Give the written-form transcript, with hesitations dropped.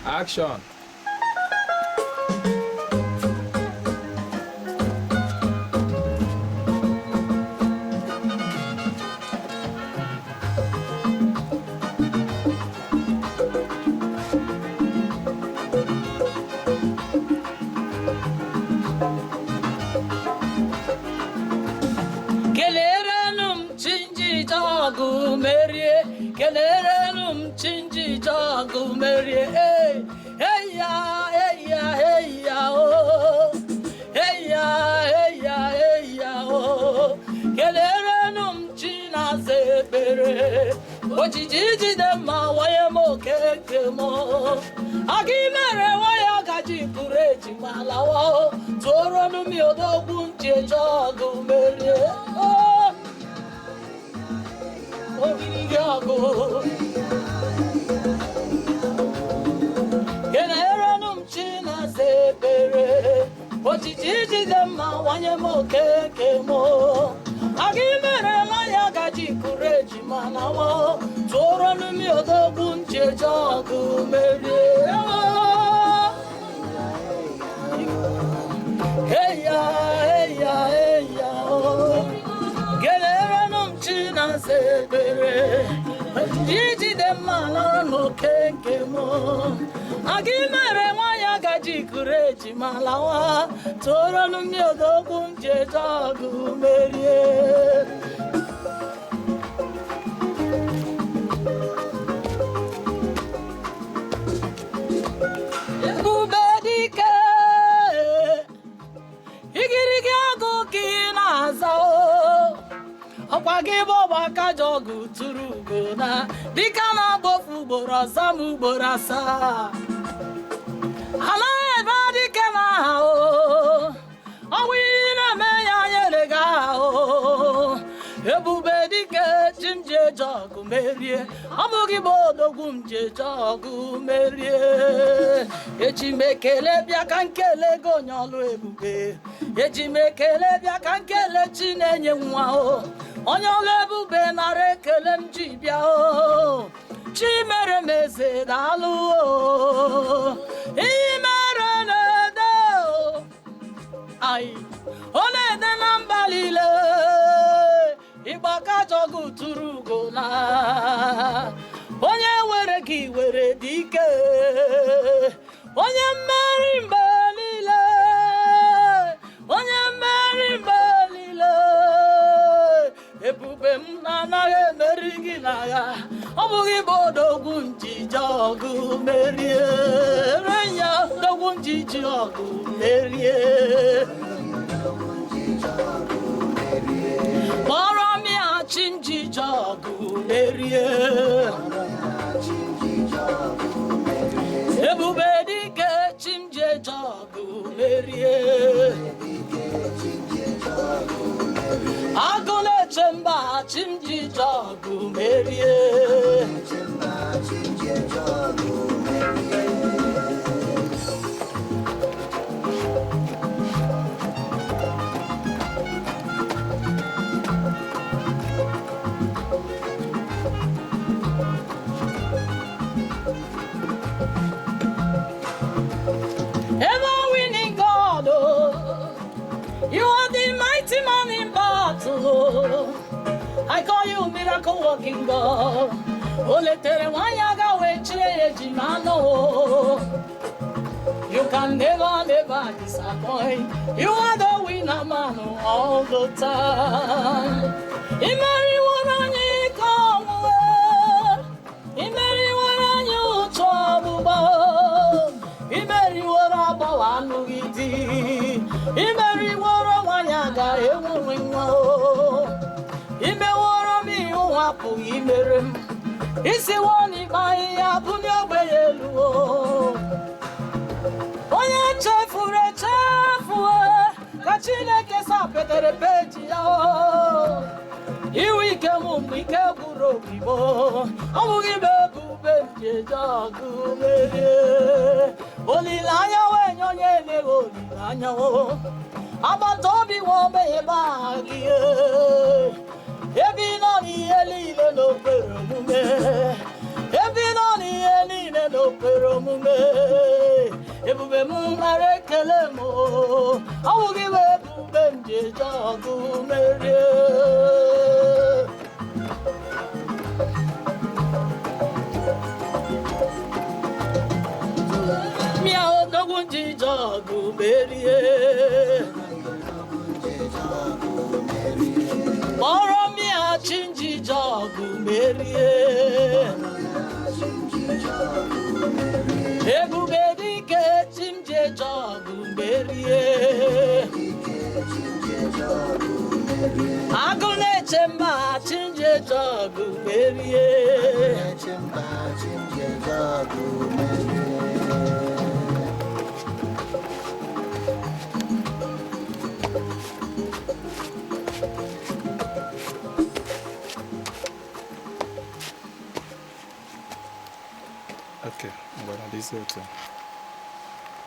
Action. Kelerenum chinji jagu merie, hey ya, hey ya, hey ya, oh, hey ya, hey ya, hey ya, oh. Kelerenum china zebere, ojiji de ma waye mo keke mo. Agimere waya gaji kureji malawo, toro numi odogun che jagu merie, oh. Kelerenum china zebere, ojiji de ma wanye mo keke mo. Agimere maya gaji kureji manawo, toro numi odogun che jagu merie. Hey ya, hey ya, hey ya, oh. Kelerenum china zebere, ojiji de ma na mo keke mo. Agimere wanya gaji kureji malawa, toro numi odogun che jagu merie. Ebubedike, igirigi ogu kinaza o. Ọkwa gị bụ ọgbaka jọgụ tụrụ ugo na dịka na-agbofu ugboro ọzọ m ugboro asaa. Anaghị ebe dike na aha o, ọnwụ ihe na-eme ya nyere gị aha o. Ebubedike chimje jọgụ merie, ọ bụghị bụ odogwu m je jọgụ merie. Eji m ekele bịa ka nkele gị onye ọlụ ebube, eji m ekele bịa ka nkele chi na-enye nwa o. Onye ọlụ ebube nara ekele m ji bịa o. Chi mere m eze daalụ o. Ihe mere na-ede o. Ai, ọ na-ede na mba niile. Ịgba ka jọgụ tụrụ ugo na onye were gị were dị ike. Onye mmeri mgbe niile, onye mmeri mgbe niile. Ebube m na-anaghị emeri gị n'agha, ọ bụghị bụ odogwu njiji ọgụ merie. Renya odogwu njiji ọgụ merie. Kpọrọ m ya chi njiji ọgụ merie. Ebubedike chi njiji ọgụ merie. Agụ na-eche mba chi njiji ọgụ merie. Ever winning God, oh, you are the mighty man in battle. Oh. I call you miracle working God. Ole tere wanyaga wechire ejimano. You can never disappoint. You are the winner man all the time. Imeri warani komwe, imeri warani uchobuba, imeri waraba wanugiti, imeri wara wanyaga ewenwa, ime wara mi uwapu imerem, isi wani mai abunyo beyelu. Onye chefure ka Chineke sapetere peji ya o. Iwu ike mụ ike gwụrụ obibo, ọ bụghị m ebube njeje ọgụ merie. Olileanya wee nye onye na-enwe olileanya o. Agbata obi nwe ebe a gị ebe ị nọ n'ihe niile n'okpere omume, ebe ị nọ n'ihe niile n'okpere omume ebube m mara ekele m ọ bụghị iwe ebube m ji eje ọgụ merie mia odogwu ji eje ọgụ merie kpọrọ mia chinji je ọgụ merie ebube dike chimje jọgụ merie agụ na-eche mba chimje jọgụ merie Okay, I'm gonna do this.